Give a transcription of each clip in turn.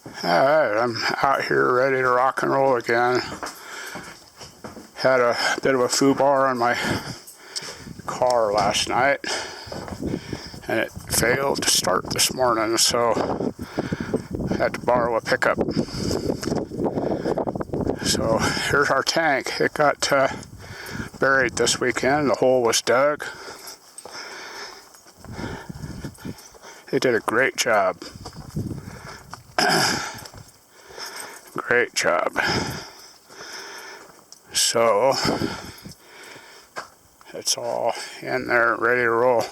Alright, I'm out here ready to rock and roll again. Had a bit of a foobar on my car last night, and it failed to start this morning, so I had to borrow a pickup. So here's our tank. It got buried this weekend. The hole was dug. They did a great job. Great job. So it's all in there, ready to roll.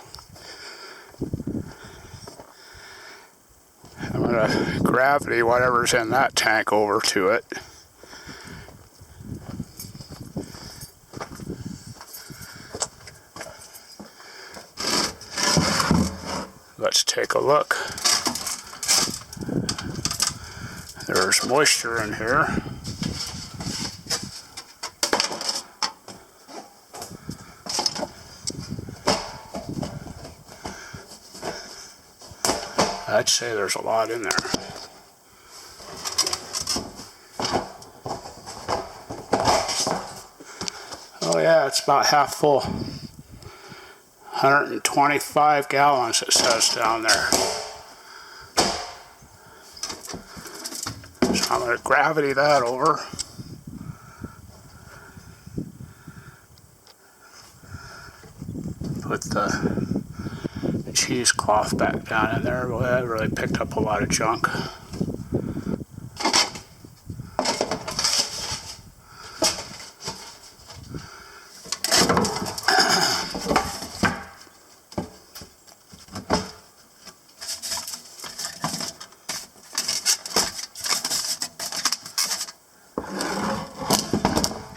I'm gonna gravity whatever's in that tank over to it. Let's take a look. There's moisture in here. I'd say there's a lot in there. Oh yeah, it's about half full. 125 gallons it says down there. So I'm going to gravity that over. Put the cheesecloth back down in there. Boy, I really picked up a lot of junk.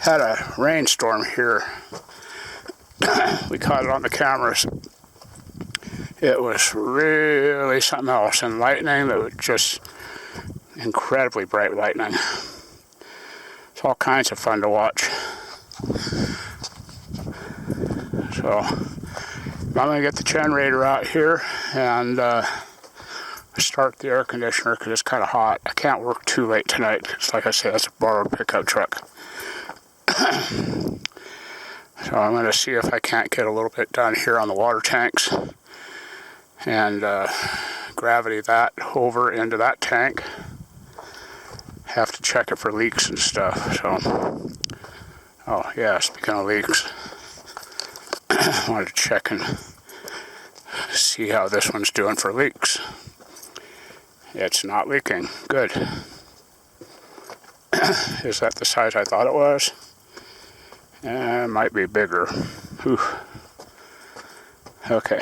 Had a rainstorm here. We caught it on the cameras. It was really something else, and lightning that was just incredibly bright lightning. It's all kinds of fun to watch. So I'm going to get the generator out here and start the air conditioner because it's kind of hot. I can't work too late tonight because, like I said, that's a borrowed pickup truck. So I'm going to see if I can't get a little bit done here on the water tanks and gravity that over into that tank. Have to check it for leaks and stuff. So, oh yeah, speaking of leaks, I wanted to check and see how this one's doing for leaks. It's not leaking. Good. Is that the size I thought it was? It might be bigger. Whew. Okay.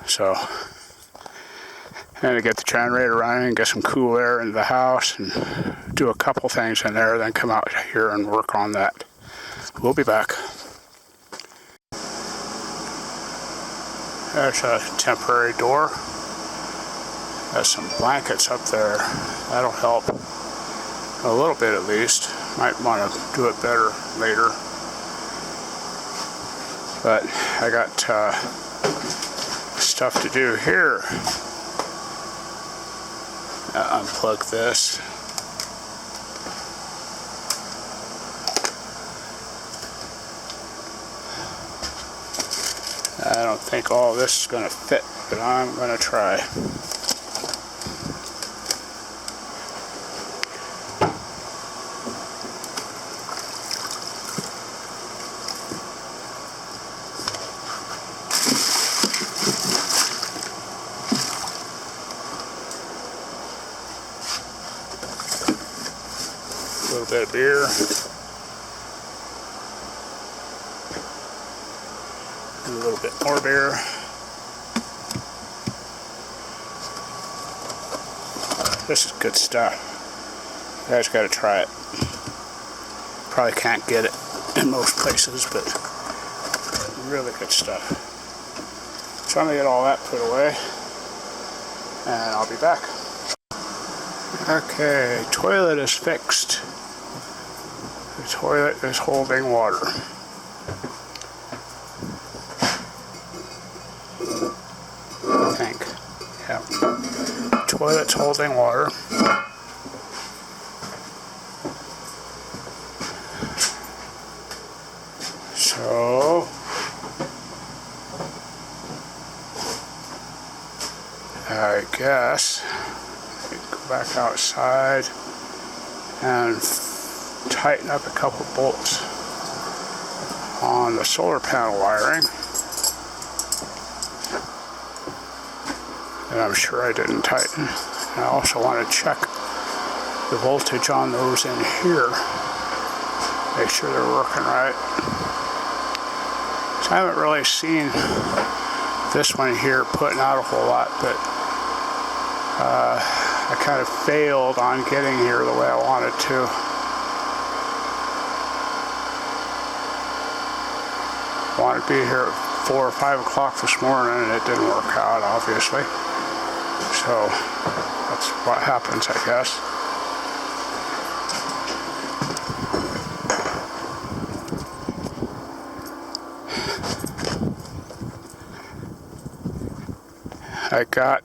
So, I'm going to get the generator running, get some cool air into the house, and do a couple things in there, then come out here and work on that. We'll be back. There's a temporary door. There's some blankets up there. That'll help a little bit at least. Might want to do it better later. But I got stuff to do here. Unplug this. I don't think all this is going to fit, but I'm going to try. A little bit of beer. A little bit more beer. This is good stuff. You guys got to try it. Probably can't get it in most places, but really good stuff. So I'm going to get all that put away, and I'll be back. Okay, toilet is fixed. The toilet is holding water. I think. Yeah. toilet's holding water. So I guess we go back outside and tighten up a couple bolts on the solar panel wiring. And I'm sure I didn't tighten. And I also want to check the voltage on those in here. Make sure they're working right. So I haven't really seen this one here putting out a whole lot, but I kind of failed on getting here the way I wanted to. I wanted to be here at 4 or 5 o'clock this morning, and it didn't work out, obviously. So that's what happens, I guess. I got,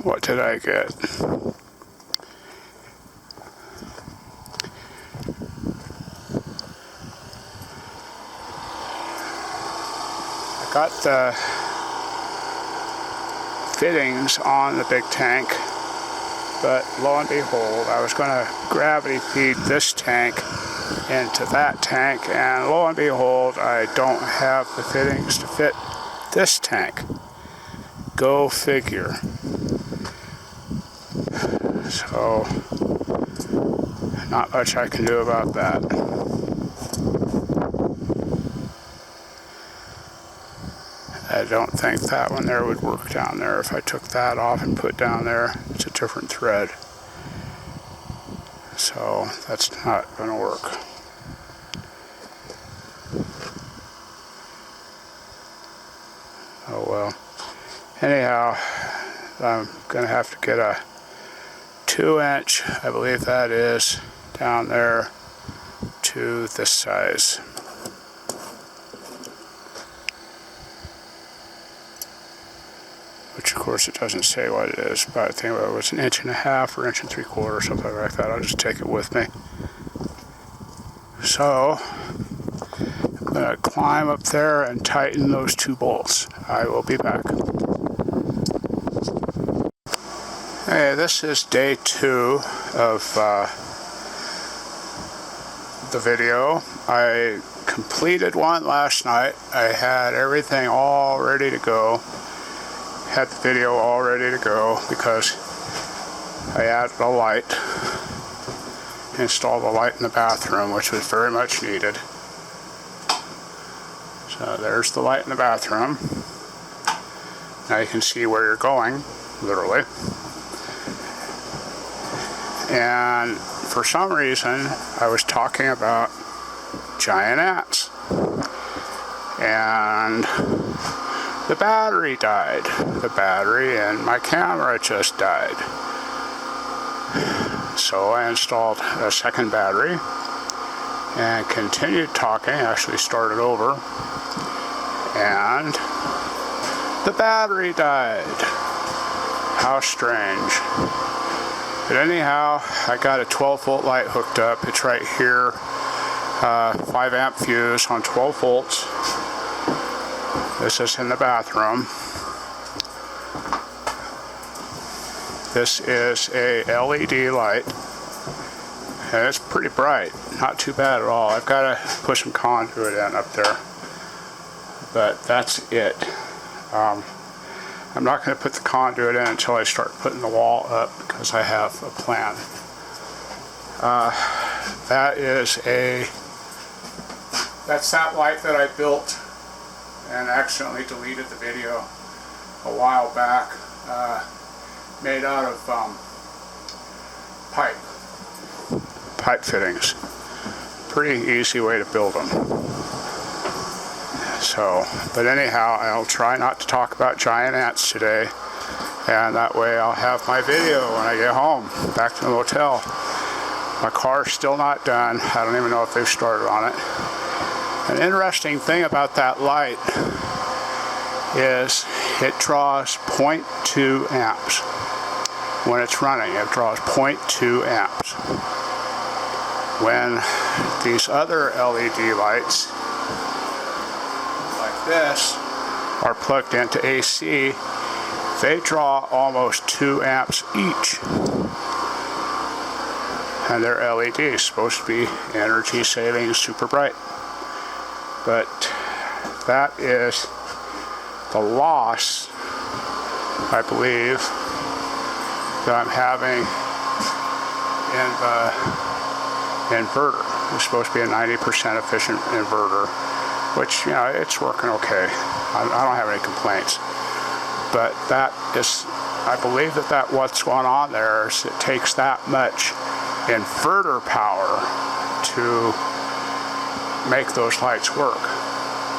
what did I get? I got the fittings on the big tank, but lo and behold, I was going to gravity feed this tank into that tank, and lo and behold, I don't have the fittings to fit this tank. Go figure. So, not much I can do about that. I don't think that one there would work down there. If I took that off and put down there, it's a different thread. So, that's not going to work. Oh well. Anyhow, I'm going to have to get a 2-inch, I believe that is, down there to this size. Which of course it doesn't say what it is, but I think it was 1.5 inches or 1 3/4 or something like that. I'll just take it with me. So, I'm going to climb up there and tighten those 2 bolts. I will be back. Hey, this is day 2 of the video. I completed one last night. I had everything all ready to go. Had the video all ready to go because I added a light. Installed a light in the bathroom, which was very much needed. So there's the light in the bathroom. Now you can see where you're going, literally. And for some reason, I was talking about giant ants. And the battery died. The battery in my camera just died. So I installed a second battery and continued talking, actually started over, and the battery died. How strange. But anyhow, I got a 12-volt light hooked up. It's right here, 5-amp fuse on 12 volts. This is in the bathroom. This is a LED light, and it's pretty bright. Not too bad at all. I've got to put some conduit in up there, but that's it. I'm not going to put the conduit in until I start putting the wall up because I have a plan. That's that light that I built and accidentally deleted the video a while back. Made out of pipe fittings. Pretty easy way to build them. So, but anyhow, I'll try not to talk about giant ants today, and that way I'll have my video when I get home, back to the motel. My car's still not done. I don't even know if they've started on it. An interesting thing about that light is it draws 0.2 amps. When it's running, it draws 0.2 amps. When these other LED lights, like this, are plugged into AC, they draw almost 2 amps each. And they're LEDs, supposed to be energy saving, super bright. But that is the loss, I believe, that I'm having in the inverter. It's supposed to be a 90% efficient inverter, which, you know, it's working okay. I don't have any complaints. But that is, I believe that what's going on there is it takes that much inverter power to make those lights work.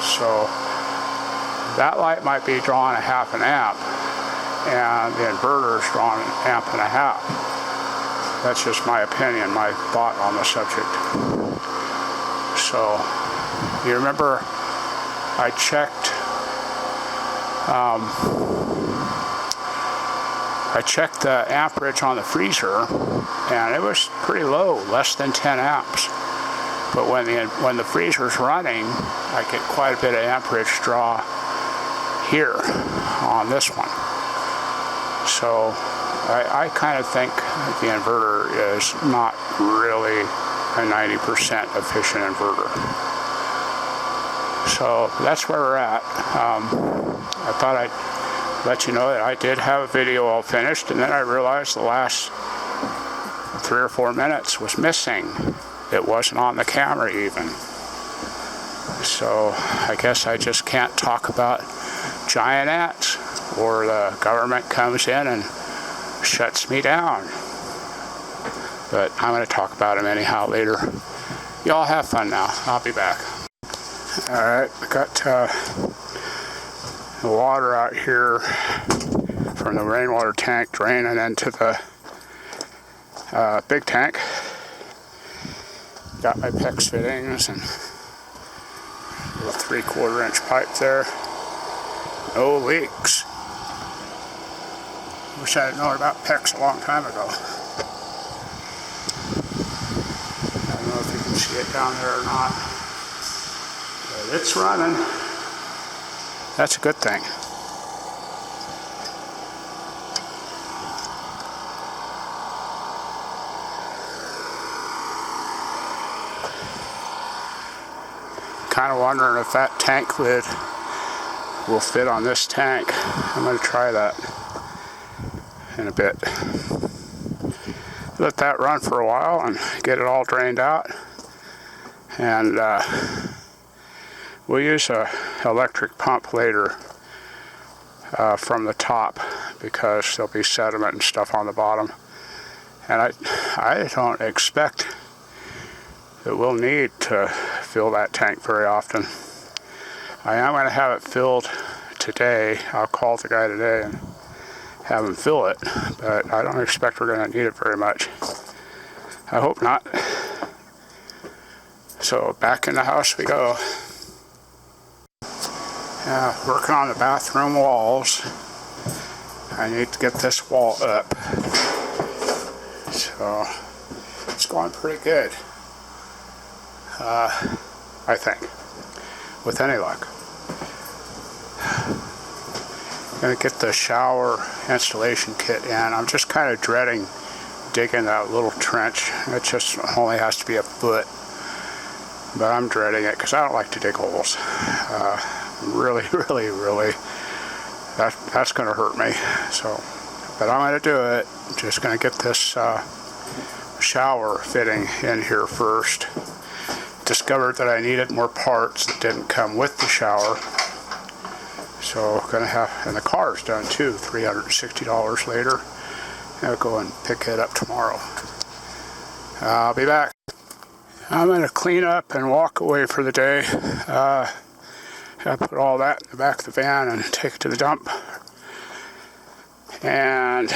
So that light might be drawing a half an amp, and the inverter is drawing an amp and a half. That's just my opinion, my thought on the subject. So, you remember I checked the amperage on the freezer, and it was pretty low, less than 10 amps. But when the freezer's running, I get quite a bit of amperage draw here on this one. So I kind of think the inverter is not really a 90% efficient inverter. So that's where we're at. I thought I'd let you know that I did have a video all finished, and then I realized the last 3 or 4 minutes was missing. It wasn't on the camera even. So I guess I just can't talk about giant ants, or the government comes in and shuts me down. But I'm going to talk about them anyhow later. Y'all have fun now. I'll be back. Alright, I got the water out here from the rainwater tank draining into the big tank. Got my PEX fittings and a little 3/4 inch pipe there. No leaks. Wish I had known about PEX a long time ago. I don't know if you can see it down there or not. But it's running. That's a good thing. Kind of wondering if that tank lid will fit on this tank. I'm going to try that in a bit. Let that run for a while and get it all drained out. And we'll use a electric pump later from the top, because there'll be sediment and stuff on the bottom. And I don't expect that we'll need to fill that tank very often. I am going to have it filled today. I'll call the guy today and have him fill it, but I don't expect we're going to need it very much. I hope not. So back in the house we go. Working on the bathroom walls. I need to get this wall up. So it's going pretty good. I think, with any luck. I'm going to get the shower installation kit in. I'm just kind of dreading digging that little trench. It just only has to be a foot, but I'm dreading it because I don't like to dig holes. Really, that's going to hurt me. So, but I'm going to do it. I'm just going to get this shower fitting in here first. Discovered that I needed more parts that didn't come with the shower. So gonna have, and the car's done too, $360 later. I'll go and pick it up tomorrow. I'll be back. I'm gonna clean up and walk away for the day. I put all that in the back of the van and take it to the dump. And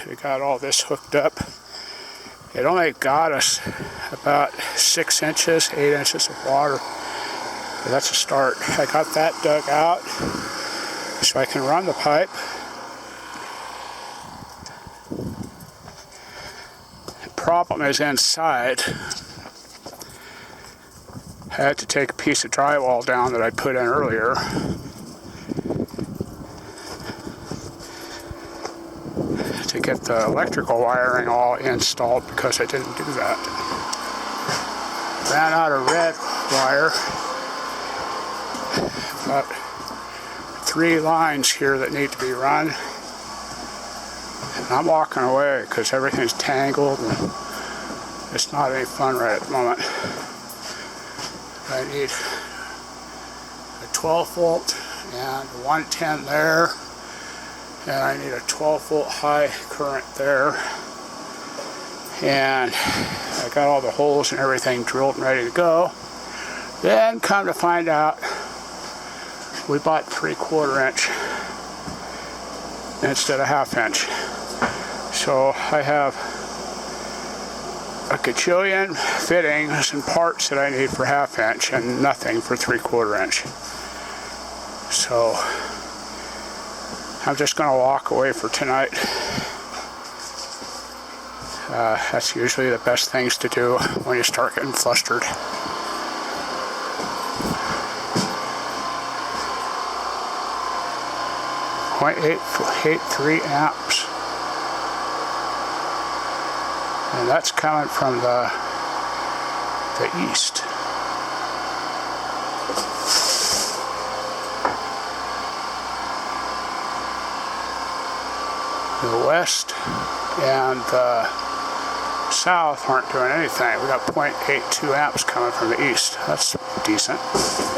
we got all this hooked up. It only got us about 6 inches, 8 inches of water. But that's a start. I got that dug out. so I can run the pipe. The problem is inside. I had to take a piece of drywall down that I put in earlier. To get the electrical wiring all installed because I didn't do that. Ran out of red wire. Got 3 lines here that need to be run. And I'm walking away because everything's tangled and it's not any fun right at the moment. I need a 12 volt and a 110 there. And I need a 12 volt high current there. And I got all the holes and everything drilled and ready to go. Then come to find out, we bought 3/4 inch instead of 1/2 inch. So I have a gajillion fittings and parts that I need for 1/2 inch and nothing for 3/4 inch. So I'm just going to walk away for tonight. That's usually the best things to do when you start getting flustered. .83 amps. And that's coming from the east. The west and the south aren't doing anything. We got 0.82 amps coming from the east. That's decent.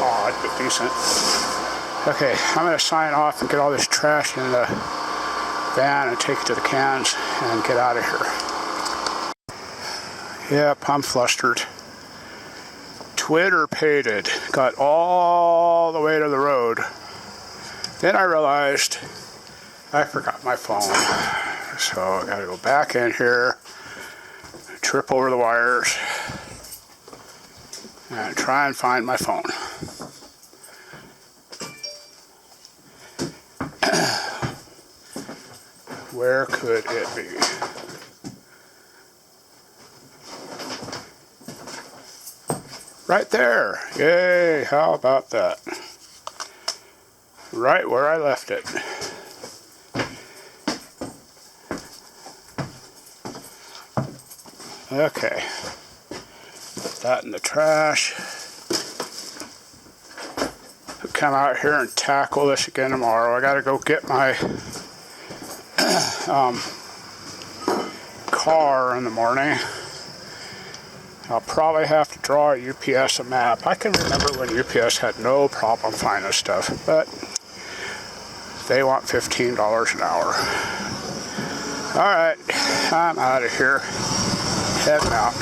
Odd, but decent. Okay, I'm going to sign off and get all this trash in the van and take it to the cans and get out of here. Yep, I'm flustered. Twitter pated. Got all the way to the road. Then I realized I forgot my phone. So I gotta go back in here, trip over the wires, and try and find my phone. Where could it be? Right there. Yay, how about that? Right where I left it. Okay, put that in the trash. I'll come out here and tackle this again tomorrow. I gotta go get my car in the morning. I'll probably have to draw a UPS a map. I can remember when UPS had no problem finding stuff, but they want $15 an hour. Alright, I'm out of here. Heading out.